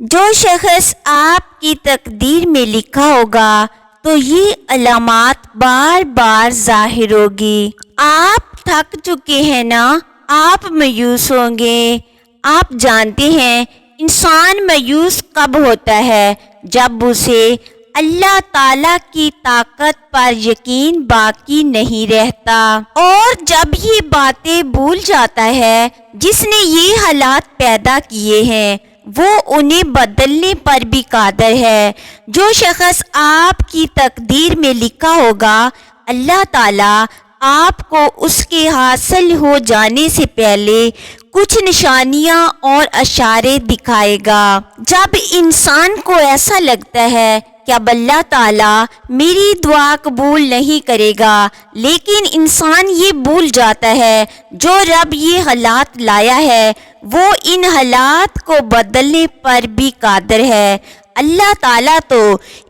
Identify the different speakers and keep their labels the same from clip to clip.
Speaker 1: جو شخص آپ کی تقدیر میں لکھا ہوگا تو یہ علامات بار بار ظاہر ہوگی۔ آپ تھک چکے ہیں نا، آپ مایوس ہوں گے۔ آپ جانتے ہیں انسان مایوس کب ہوتا ہے؟ جب اسے اللہ تعالیٰ کی طاقت پر یقین باقی نہیں رہتا، اور جب یہ باتیں بھول جاتا ہے جس نے یہ حالات پیدا کیے ہیں وہ انہیں بدلنے پر بھی قادر ہے۔ جو شخص آپ کی تقدیر میں لکھا ہوگا، اللہ تعالیٰ آپ کو اس کے حاصل ہو جانے سے پہلے کچھ نشانیاں اور اشارے دکھائے گا۔ جب انسان کو ایسا لگتا ہے کہ اب اللہ تعالیٰ میری دعا قبول نہیں کرے گا، لیکن انسان یہ بھول جاتا ہے جو رب یہ حالات لایا ہے وہ ان حالات کو بدلنے پر بھی قادر ہے۔ اللہ تعالیٰ تو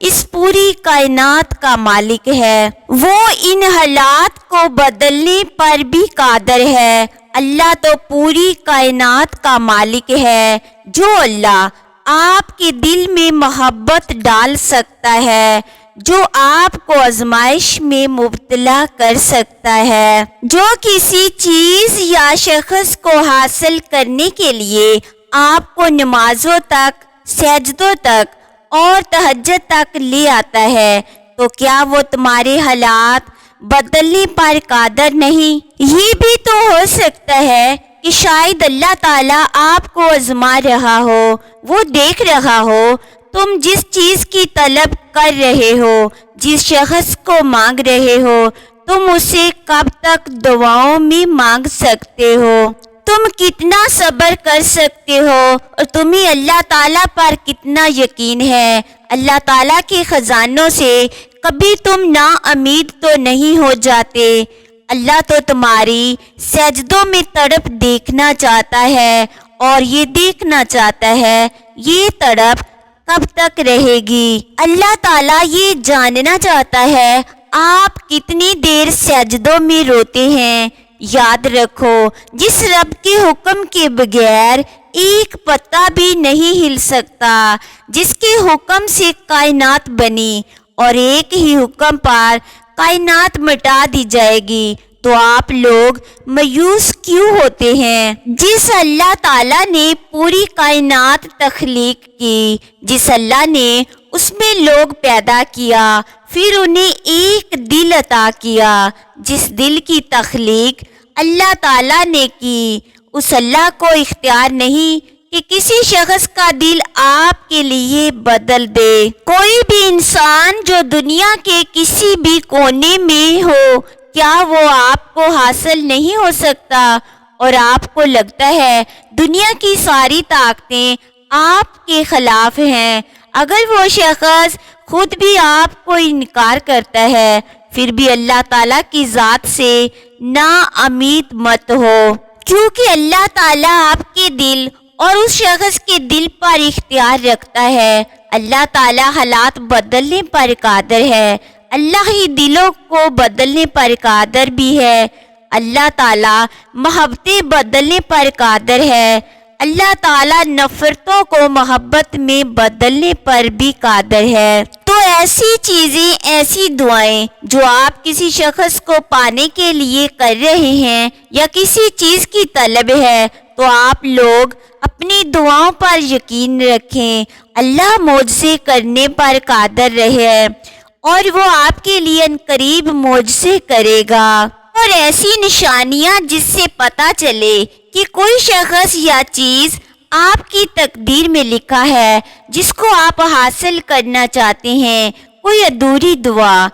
Speaker 1: اس پوری کائنات کا مالک ہے، وہ ان حالات کو بدلنے پر بھی قادر ہے۔ اللہ تو پوری کائنات کا مالک ہے۔ جو اللہ آپ کے دل میں محبت ڈال سکتا ہے، جو آپ کو آزمائش میں مبتلا کر سکتا ہے، جو کسی چیز یا شخص کو حاصل کرنے کے لیے آپ کو نمازوں تک، سجدوں تک اور تہجد تک لے آتا ہے، تو کیا وہ تمہارے حالات بدلنے پر قادر نہیں؟ یہ بھی تو ہو سکتا ہے کہ شاید اللہ تعالیٰ آپ کو آزما رہا ہو، وہ دیکھ رہا ہو تم جس چیز کی طلب کر رہے ہو، جس شخص کو مانگ رہے ہو، تم اسے کب تک دعاؤں میں مانگ سکتے ہو، تم کتنا صبر کر سکتے ہو، اور تمہیں اللہ تعالیٰ پر کتنا یقین ہے۔ اللہ تعالیٰ کے خزانوں سے کبھی تم نا امید تو نہیں ہو جاتے۔ اللہ تو تمہاری سجدوں میں تڑپ دیکھنا چاہتا ہے، اور یہ دیکھنا چاہتا ہے یہ تڑپ کب تک رہے گی۔ اللہ تعالیٰ یہ جاننا چاہتا ہے آپ کتنی دیر سجدوں میں روتے ہیں۔ یاد رکھو، جس رب کے حکم کے بغیر ایک پتا بھی نہیں ہل سکتا، جس کے حکم سے کائنات بنی اور ایک ہی حکم پر کائنات مٹا دی جائے گی، تو آپ لوگ مایوس کیوں ہوتے ہیں؟ جس اللہ تعالیٰ نے پوری کائنات تخلیق کی، جس اللہ نے اس میں لوگ پیدا کیا، پھر انہیں ایک دل عطا کیا، جس دل کی تخلیق اللہ تعالیٰ نے کی، اس اللہ کو اختیار نہیں کہ کسی شخص کا دل آپ کے لیے بدل دے۔ کوئی بھی انسان جو دنیا کے کسی بھی کونے میں ہو، کیا وہ آپ کو حاصل نہیں ہو سکتا؟ اور آپ کو لگتا ہے دنیا کی ساری طاقتیں آپ کے خلاف ہیں۔ اگر وہ شخص خود بھی آپ کو انکار کرتا ہے، پھر بھی اللہ تعالیٰ کی ذات سے نا امید مت ہو، کیونکہ اللہ تعالیٰ آپ کے دل اور اس شخص کے دل پر اختیار رکھتا ہے۔ اللہ تعالیٰ حالات بدلنے پر قادر ہے، اللہ ہی دلوں کو بدلنے پر قادر بھی ہے۔ اللہ تعالیٰ محبتیں بدلنے پر قادر ہے، اللہ تعالیٰ نفرتوں کو محبت میں بدلنے پر بھی قادر ہے۔ تو ایسی چیزیں، ایسی دعائیں جو آپ کسی شخص کو پانے کے لیے کر رہے ہیں یا کسی چیز کی طلب ہے، تو آپ لوگ اپنی دعاؤں پر یقین رکھیں۔ اللہ معجزے کرنے پر قادر رہے، اور وہ آپ کے لیے عنقریب معجزے کرے گا۔ اور ایسی نشانیاں جس سے پتہ چلے کہ کوئی شخص یا چیز آپ کی تقدیر میں لکھا ہے، جس کو آپ حاصل کرنا چاہتے ہیں، کوئی ادھوری دعا،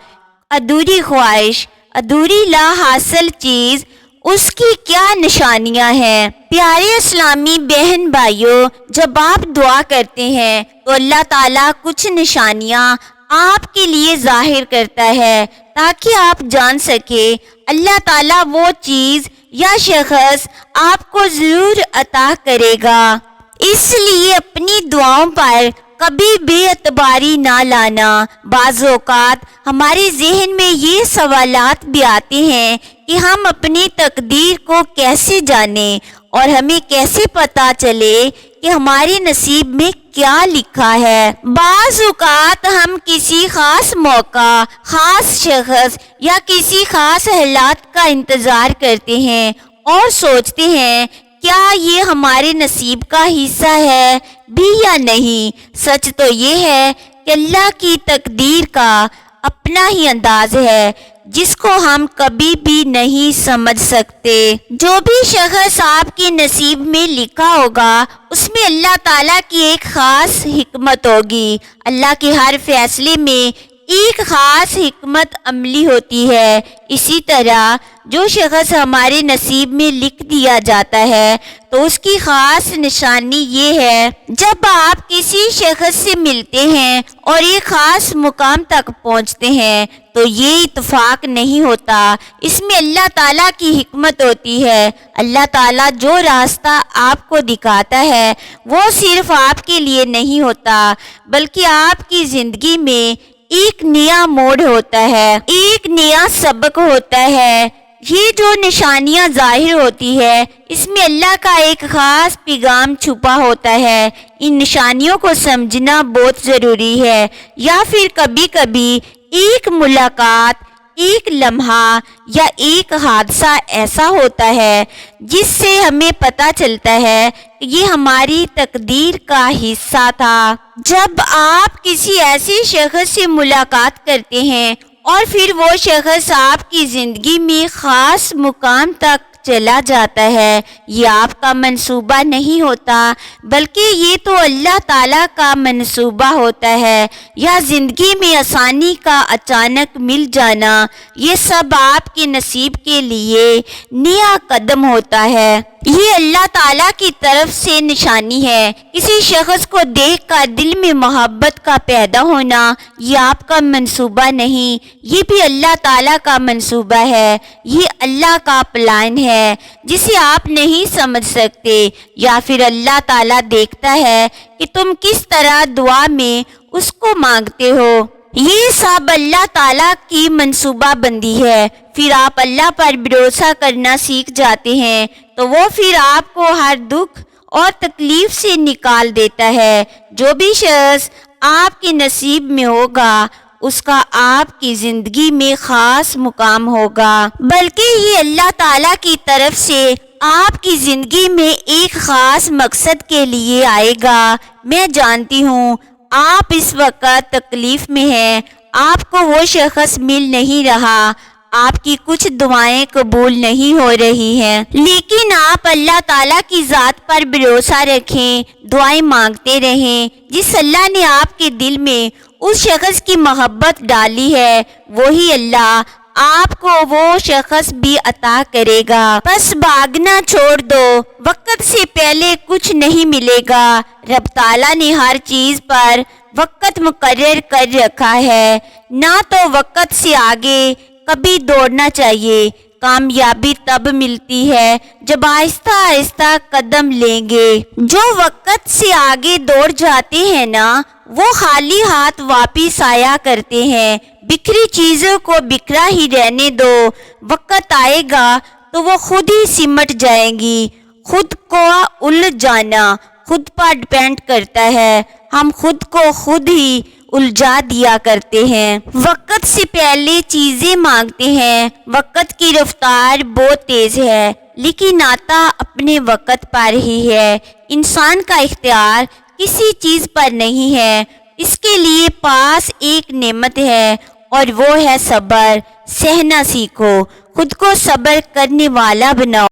Speaker 1: ادھوری خواہش، ادھوری لا حاصل چیز، اس کی کیا نشانیاں ہیں؟ پیارے اسلامی بہن بھائیوں، جب آپ دعا کرتے ہیں تو اللہ تعالیٰ کچھ نشانیاں آپ کے لیے ظاہر کرتا ہے، تاکہ آپ جان سکے اللہ تعالیٰ وہ چیز یا شخص آپ کو ضرور عطا کرے گا۔ اس لیے اپنی دعاؤں پر کبھی بے اعتباری نہ لانا۔ بعض اوقات ہمارے ذہن میں یہ سوالات بھی آتے ہیں کہ ہم اپنی تقدیر کو کیسے جانیں اور ہمیں کیسے پتا چلے کہ ہمارے نصیب میں کیا لکھا ہے؟ بعض اوقات ہم کسی خاص موقع، خاص شخص یا کسی خاص حالات کا انتظار کرتے ہیں اور سوچتے ہیں کیا یہ ہمارے نصیب کا حصہ ہے بھی یا نہیں۔ سچ تو یہ ہے کہ اللہ کی تقدیر کا اپنا ہی انداز ہے جس کو ہم کبھی بھی نہیں سمجھ سکتے۔ جو بھی شخص آپ کے نصیب میں لکھا ہوگا اس میں اللہ تعالیٰ کی ایک خاص حکمت ہوگی۔ اللہ کے ہر فیصلے میں ایک خاص حکمت عملی ہوتی ہے۔ اسی طرح جو شخص ہمارے نصیب میں لکھ دیا جاتا ہے تو اس کی خاص نشانی یہ ہے، جب آپ کسی شخص سے ملتے ہیں اور ایک خاص مقام تک پہنچتے ہیں تو یہ اتفاق نہیں ہوتا، اس میں اللہ تعالیٰ کی حکمت ہوتی ہے۔ اللہ تعالیٰ جو راستہ آپ کو دکھاتا ہے وہ صرف آپ کے لیے نہیں ہوتا بلکہ آپ کی زندگی میں ایک نیا موڑ ہوتا ہے، ایک نیا سبق ہوتا ہے۔ یہ جو نشانیاں ظاہر ہوتی ہے اس میں اللہ کا ایک خاص پیغام چھپا ہوتا ہے۔ ان نشانیوں کو سمجھنا بہت ضروری ہے، یا پھر کبھی کبھی ایک ملاقات، ایک لمحہ یا ایک حادثہ ایسا ہوتا ہے جس سے ہمیں پتہ چلتا ہے کہ یہ ہماری تقدیر کا حصہ تھا۔ جب آپ کسی ایسے شخص سے ملاقات کرتے ہیں اور پھر وہ شخص آپ کی زندگی میں خاص مقام تک چلا جاتا ہے، یہ آپ کا منصوبہ نہیں ہوتا بلکہ یہ تو اللہ تعالیٰ کا منصوبہ ہوتا ہے، یا زندگی میں آسانی کا اچانک مل جانا، یہ سب آپ کے نصیب کے لیے نیا قدم ہوتا ہے۔ یہ اللہ تعالیٰ کی طرف سے نشانی ہے۔ کسی شخص کو دیکھ کر دل میں محبت کا پیدا ہونا یہ آپ کا منصوبہ نہیں، یہ بھی اللہ تعالیٰ کا منصوبہ ہے۔ یہ اللہ کا پلان ہے جسے آپ نہیں سمجھ سکتے، یا پھر اللہ تعالیٰ دیکھتا ہے کہ تم کس طرح دعا میں اس کو مانگتے ہو۔ یہ سب اللہ تعالیٰ کی منصوبہ بندی ہے۔ پھر آپ اللہ پر بھروسہ کرنا سیکھ جاتے ہیں تو وہ پھر آپ کو ہر دکھ اور تکلیف سے نکال دیتا ہے۔ جو بھی شخص آپ کے نصیب میں ہوگا اس کا آپ کی زندگی میں خاص مقام ہوگا، بلکہ یہ اللہ تعالیٰ کی طرف سے آپ کی زندگی میں ایک خاص مقصد کے لیے آئے گا۔ میں جانتی ہوں آپ اس وقت تکلیف میں ہیں، آپ کو وہ شخص مل نہیں رہا، آپ کی کچھ دعائیں قبول نہیں ہو رہی ہیں، لیکن آپ اللہ تعالیٰ کی ذات پر بھروسہ رکھیں، دعائیں مانگتے رہیں۔ جس اللہ نے آپ کے دل میں اس شخص کی محبت ڈالی ہے وہی اللہ آپ کو وہ شخص بھی عطا کرے گا۔ بس بھاگنا چھوڑ دو، وقت سے پہلے کچھ نہیں ملے گا۔ رب تعالیٰ نے ہر چیز پر وقت مقرر کر رکھا ہے، نہ تو وقت سے آگے کبھی دوڑنا چاہیے۔ کامیابی تب ملتی ہے جب آہستہ آہستہ قدم لیں گے۔ جو وقت سے آگے دوڑ جاتے ہیں نا وہ خالی ہاتھ واپس آیا کرتے ہیں۔ بکھری چیزوں کو بکھرا ہی رہنے دو، وقت آئے گا تو وہ خود ہی سمٹ جائیں گی۔ خود کو الجھ جانا خود پر ڈیپینڈ کرتا ہے، ہم خود کو خود ہی الجھا دیا کرتے ہیں، وقت سے پہلے چیزیں مانگتے ہیں۔ وقت کی رفتار بہت تیز ہے لیکن آتا اپنے وقت پر ہی ہے۔ انسان کا اختیار کسی چیز پر نہیں ہے، اس کے لیے پاس ایک نعمت ہے اور وہ ہے صبر۔ سہنا سیکھو، خود کو صبر کرنے والا بناؤ۔